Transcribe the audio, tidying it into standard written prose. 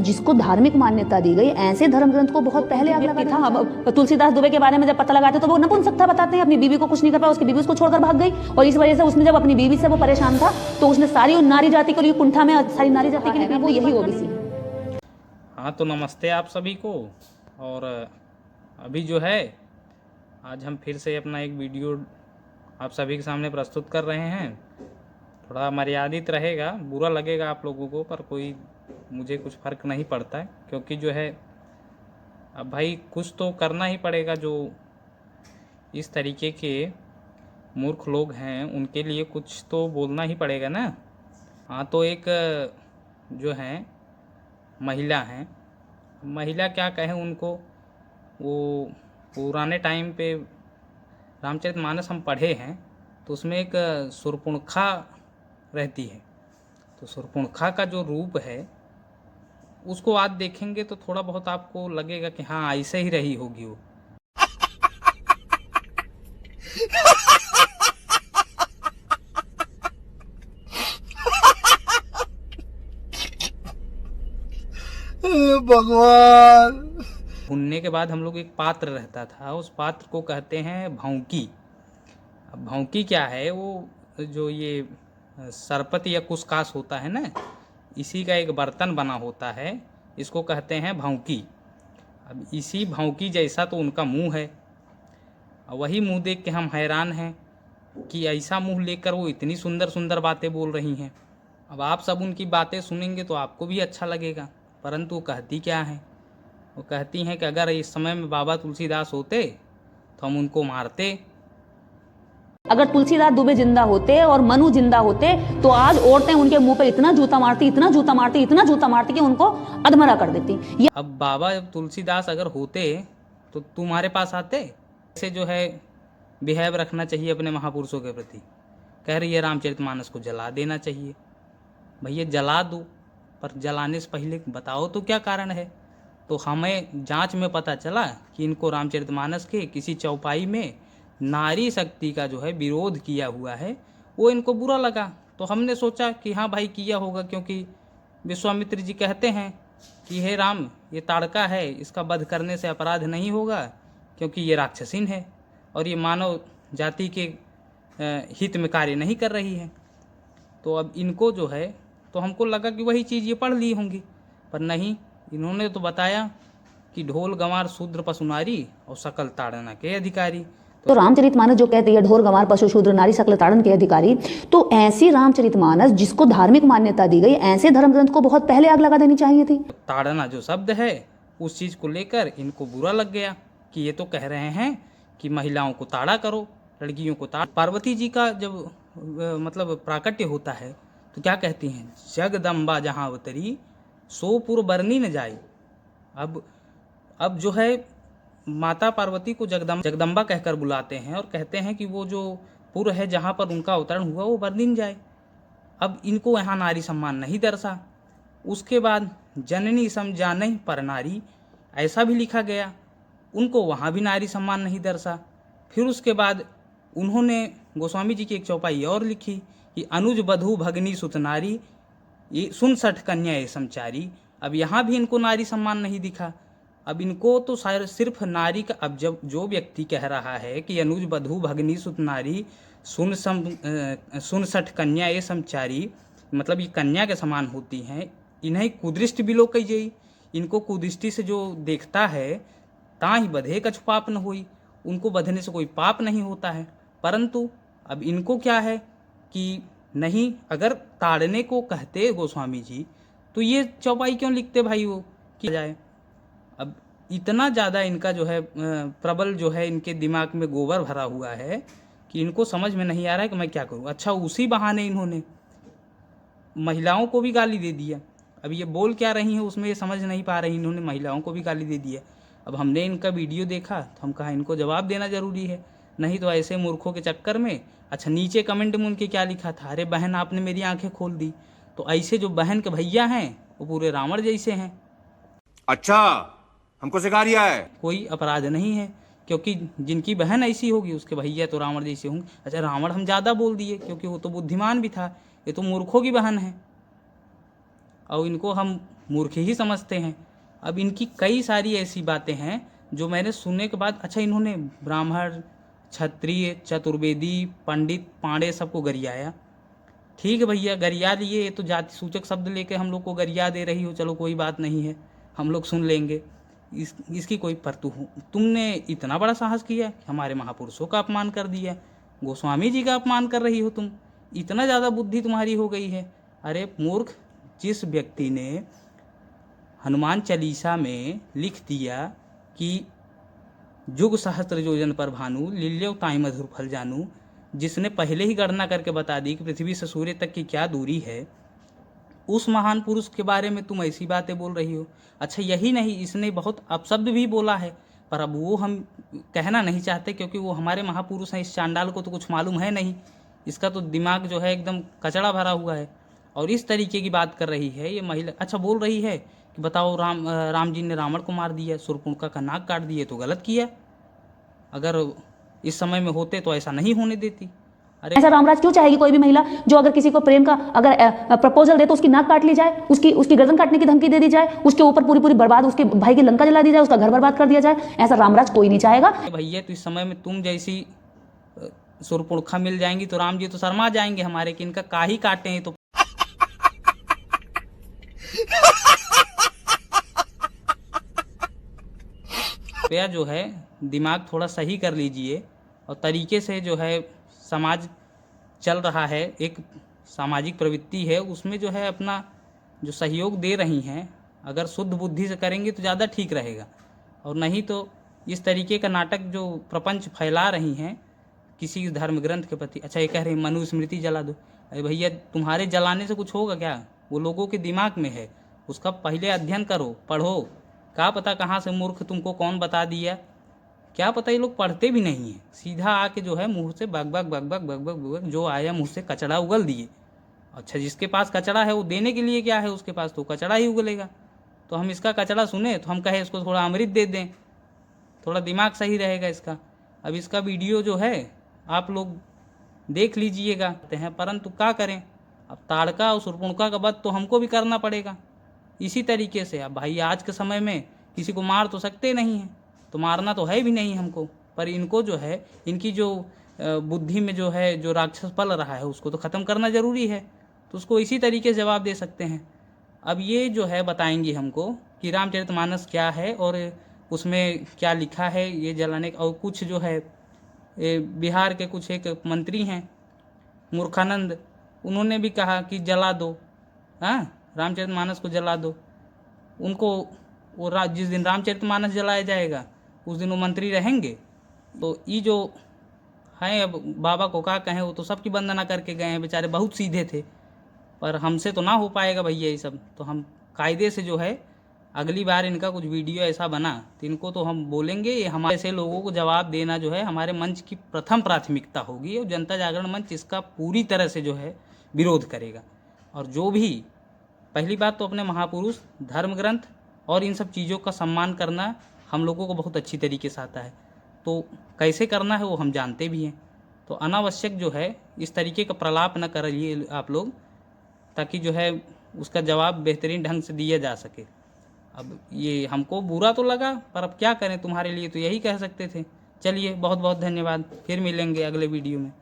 जिसको धार्मिक मान्यता दी गई, ऐसे धर्म ग्रंथ को बहुत पहले आग लगा था। अब तुलसीदास दुबे के बारे में जब पता लगाते तो वो नपुंसकता बताते हैं, अपनी बीवी को कुछ नहीं कर पाया, उसकी बीवी उसको छोड़कर भाग गई, और इस वजह से उसने जब अपनी बीवी से वो परेशान था तो उसने सारी नारी जाति को लिए कुंठा में, सारी नारी जाति के लिए यही ओबीसी। हाँ तो नमस्ते आप सभी को। और अभी जो है आज हम फिर से अपना एक वीडियो आप सभी के सामने प्रस्तुत कर रहे हैं। थोड़ा मर्यादित रहेगा, बुरा लगेगा आप लोगों को, पर कोई मुझे कुछ फ़र्क नहीं पड़ता है, क्योंकि जो है अब भाई कुछ तो करना ही पड़ेगा। जो इस तरीके के मूर्ख लोग हैं उनके लिए कुछ तो बोलना ही पड़ेगा ना। हाँ तो एक जो है महिला हैं, महिला क्या कहें उनको, वो पुराने टाइम पे रामचरितमानस हम पढ़े हैं तो उसमें एक शूर्पणखा रहती है। तो शूर्पणखा का जो रूप है उसको आज देखेंगे तो थोड़ा बहुत आपको लगेगा कि हाँ ऐसे ही रही होगी वो। भगवान। भुनने के बाद हम लोग एक पात्र रहता था, उस पात्र को कहते हैं भौंकी। अब भौंकी क्या है, वो जो ये सरपत या कुसकास होता है ना, इसी का एक बर्तन बना होता है, इसको कहते हैं भौंकी। अब इसी भौंकी जैसा तो उनका मुंह है, और वही मुंह देख के हम हैरान हैं कि ऐसा मुंह लेकर वो इतनी सुंदर सुंदर बातें बोल रही हैं। अब आप सब उनकी बातें सुनेंगे तो आपको भी अच्छा लगेगा, परंतु वो कहती क्या हैं, वो कहती हैं कि अगर इस समय में बाबा तुलसीदास होते तो हम उनको मारते। अगर तुलसीदास दुबे जिंदा होते और मनु जिंदा होते तो आज औरतें उनके मुंह पे इतना जूता मारती, इतना जूता मारती, इतना जूता मारती कि उनको अधमरा कर देती। अब बाबा जब तुलसीदास अगर होते तो तुम्हारे पास आते। ऐसे जो है बिहेव रखना चाहिए अपने महापुरुषों के प्रति। कह रही है रामचरितमानस को जला देना चाहिए। भैया जला दो, पर जलाने से पहले बताओ तो क्या कारण है। तो हमें जांच में पता चला कि इनको रामचरितमानस के किसी चौपाई में नारी शक्ति का जो है विरोध किया हुआ है, वो इनको बुरा लगा। तो हमने सोचा कि हाँ भाई किया होगा, क्योंकि विश्वामित्र जी कहते हैं कि हे राम, ये ताड़का है, इसका वध करने से अपराध नहीं होगा, क्योंकि ये राक्षसीन है और ये मानव जाति के हित में कार्य नहीं कर रही है। तो अब इनको जो है, तो हमको लगा कि वही चीज़ ये पढ़ ली होंगी, पर नहीं, इन्होंने तो बताया कि ढोल गंवार शूद्र पशु नारी और सकल ताड़ना के अधिकारी। तो रामचरितमानस जो कहते हैं ढोर गंवार पशु शूद्र नारी सकल ताड़न के अधिकारी, तो ऐसी रामचरितमानस जिसको धार्मिक मान्यता दी गई, ऐसे धर्म ग्रंथ को बहुत पहले आग लगा देनी चाहिए थी। ताड़ना जो शब्द है उस चीज़ को लेकर इनको बुरा लग गया कि ये तो कह रहे हैं कि महिलाओं को ताड़ा करो, लड़कियों को ताड़। पार्वती जी का जब मतलब प्राकट्य होता है तो क्या कहती हैं, जगदम्बा जहाँ अवतरी सोपुर बरनी न जाए। अब जो है माता पार्वती को जगदम्बा कहकर बुलाते हैं और कहते हैं कि वो जो पुर है जहाँ पर उनका अवतरण हुआ वो बरनी जाए। अब इनको यहाँ नारी सम्मान नहीं दर्शा। उसके बाद जननी समझाने पर नारी, ऐसा भी लिखा गया, उनको वहाँ भी नारी सम्मान नहीं दर्शा। फिर उसके बाद उन्होंने गोस्वामी जी की एक चौपाई और लिखी कि अनुज बधू भगनी सुत नारी, ये सुन सठ कन्या ये समचारी। अब यहाँ भी इनको नारी सम्मान नहीं दिखा। अब इनको तो सिर्फ नारी का, अब जब जो व्यक्ति कह रहा है कि अनुज बधू भगनी सुत नारी सुन सठ कन्या ये समचारी, मतलब ये कन्या के समान होती हैं, इन्हें कुदृष्टि भी लोग कही। इनको कुदृष्टि से जो देखता है ता ही बधे कछु पाप न होई, उनको बधने से कोई पाप नहीं होता है। परंतु अब इनको क्या है कि नहीं, अगर ताड़ने को कहते गोस्वामी जी तो ये चौपाई क्यों लिखते भाई वो किया जाए। अब इतना ज़्यादा इनका जो है प्रबल जो है, इनके दिमाग में गोबर भरा हुआ है कि इनको समझ में नहीं आ रहा है कि मैं क्या करूं। अच्छा, उसी बहाने इन्होंने महिलाओं को भी गाली दे दिया। अब ये बोल क्या रही हैं उसमें ये समझ नहीं पा रही, इन्होंने महिलाओं को भी गाली दे दिया। अब हमने इनका वीडियो देखा तो हम कहा इनको जवाब देना ज़रूरी है, नहीं तो ऐसे मूर्खों के चक्कर में। अच्छा, नीचे कमेंट में उनके क्या लिखा था, अरे बहन आपने मेरी आंखें खोल दी। तो ऐसे जो बहन के भैया हैं वो पूरे रावण जैसे हैं। अच्छा, हमको सिखा रिया है। कोई अपराध नहीं है, क्योंकि जिनकी बहन ऐसी होगी उसके भैया तो रावण जैसे होंगे। अच्छा, रावण हम ज़्यादा बोल दिए क्योंकि वो तो बुद्धिमान भी था, ये तो मूर्खों की बहन है। और इनको हम मूर्ख ही समझते हैं। अब इनकी कई सारी ऐसी बातें हैं जो मैंने सुनने के बाद, अच्छा इन्होंने ब्राह्मण, क्षत्रिय, चतुर्वेदी, पंडित, पांडे सबको गरियाया। ठीक है भैया, गरिया लिए, ये तो जाति सूचक शब्द लेके हम लोग को गरिया दे रही हो, चलो कोई बात नहीं है, हम लोग सुन लेंगे। इसकी कोई परतु हो। तुमने इतना बड़ा साहस किया कि हमारे महापुरुषों का अपमान कर दिया, गोस्वामी जी का अपमान कर रही हो तुम, इतना ज़्यादा बुद्धि तुम्हारी हो गई है। अरे मूर्ख, जिस व्यक्ति ने हनुमान चालीसा में लिख दिया कि जुग सहस्त्र योजन पर भानु, लील्यो ताई मधुर फल जानू, जिसने पहले ही गणना करके बता दी कि पृथ्वी से सूर्य तक की क्या दूरी है, उस महान पुरुष के बारे में तुम ऐसी बातें बोल रही हो। अच्छा यही नहीं, इसने बहुत अपशब्द भी बोला है, पर अब वो हम कहना नहीं चाहते क्योंकि वो हमारे महापुरुष हैं। इस चांडाल को तो कुछ मालूम है नहीं, इसका तो दिमाग जो है एकदम कचड़ा भरा हुआ है। और इस तरीके की बात कर रही है ये महिला। अच्छा बोल रही है कि बताओ राम जी ने रावण को मार दिया, शूर्पणखा का नाक काट दिए, तो गलत किया, अगर इस समय में होते तो ऐसा नहीं होने देती। अरे ऐसा रामराज क्यों चाहेगी कोई भी महिला जो अगर किसी को प्रेम का अगर प्रपोजल दे तो उसकी नाक काट ली जाए, उसकी गर्दन काटने की धमकी दे दी जाए, उसके ऊपर पूरी बर्बाद, उसके भाई की लंका जला दी जाए, उसका घर बर्बाद कर दिया जाए? ऐसा रामराज कोई नहीं चाहेगा। भैया तो इस समय में तुम जैसी शूर्पणखा मिल जाएंगी तो राम जी तो शर्मा जाएंगे हमारे कि इनका काहे काटे हैं। तो कृपया जो है दिमाग थोड़ा सही कर लीजिए और तरीके से जो है समाज चल रहा है, एक सामाजिक प्रवृत्ति है, उसमें जो है अपना जो सहयोग दे रही हैं, अगर शुद्ध बुद्धि से करेंगे तो ज़्यादा ठीक रहेगा। और नहीं तो इस तरीके का नाटक जो प्रपंच फैला रही हैं किसी धर्म ग्रंथ के प्रति। अच्छा ये कह रहे हैं मनुस्मृति जला दो। अरे भैया तुम्हारे जलाने से कुछ होगा क्या? वो लोगों के दिमाग में है, उसका पहले अध्ययन करो, पढ़ो। क्या पता कहाँ से मूर्ख तुमको कौन बता दिया, क्या पता। ये लोग पढ़ते भी नहीं हैं, सीधा आके जो है मुंह से bug bug bug bug bug bug bug जो आया मुंह से कचड़ा उगल दिए। अच्छा जिसके पास कचड़ा है वो देने के लिए क्या है, उसके पास तो कचड़ा ही उगलेगा। तो हम इसका कचड़ा सुने तो हम कहें इसको थोड़ा अमृत दे दें, थोड़ा दिमाग सही रहेगा इसका। अब इसका वीडियो जो है आप लोग देख लीजिएगा हैं, परंतु क्या करें, अब ताड़का और शूर्पणखा का वध तो हमको भी करना पड़ेगा इसी तरीके से। अब भाई आज के समय में किसी को मार तो सकते नहीं हैं, तो मारना तो है भी नहीं हमको, पर इनको जो है इनकी जो बुद्धि में जो है जो राक्षस पल रहा है उसको तो ख़त्म करना ज़रूरी है। तो उसको इसी तरीके से जवाब दे सकते हैं। अब ये जो है बताएंगी हमको कि रामचरितमानस क्या है और उसमें क्या लिखा है ये जलाने। और कुछ जो है बिहार के कुछ एक मंत्री हैं मूर्खानंद, उन्होंने भी कहा कि जला दो, हाँ रामचरितमानस को जला दो। उनको वो जिस दिन रामचरितमानस जलाया जाएगा उस दिन वो मंत्री रहेंगे। तो ये जो हैं अब बाबा को क्या कहें, वो तो सबकी वंदना करके गए हैं, बेचारे बहुत सीधे थे, पर हमसे तो ना हो पाएगा भैया ये सब। तो हम कायदे से जो है अगली बार इनका कुछ वीडियो ऐसा बना तो इनको तो हम बोलेंगे, ये हमारे ऐसे लोगों को जवाब देना जो है हमारे मंच की प्रथम प्राथमिकता होगी और जनता जागरण मंच इसका पूरी तरह से जो है विरोध करेगा। और जो भी पहली बात तो अपने महापुरुष, धर्म ग्रंथ और इन सब चीज़ों का सम्मान करना हम लोगों को बहुत अच्छी तरीके से आता है, तो कैसे करना है वो हम जानते भी हैं। तो अनावश्यक जो है इस तरीके का प्रलाप न करिए आप लोग, ताकि जो है उसका जवाब बेहतरीन ढंग से दिया जा सके। अब ये हमको बुरा तो लगा, पर अब क्या करें, तुम्हारे लिए तो यही कह सकते थे। चलिए बहुत बहुत धन्यवाद, फिर मिलेंगे अगले वीडियो में।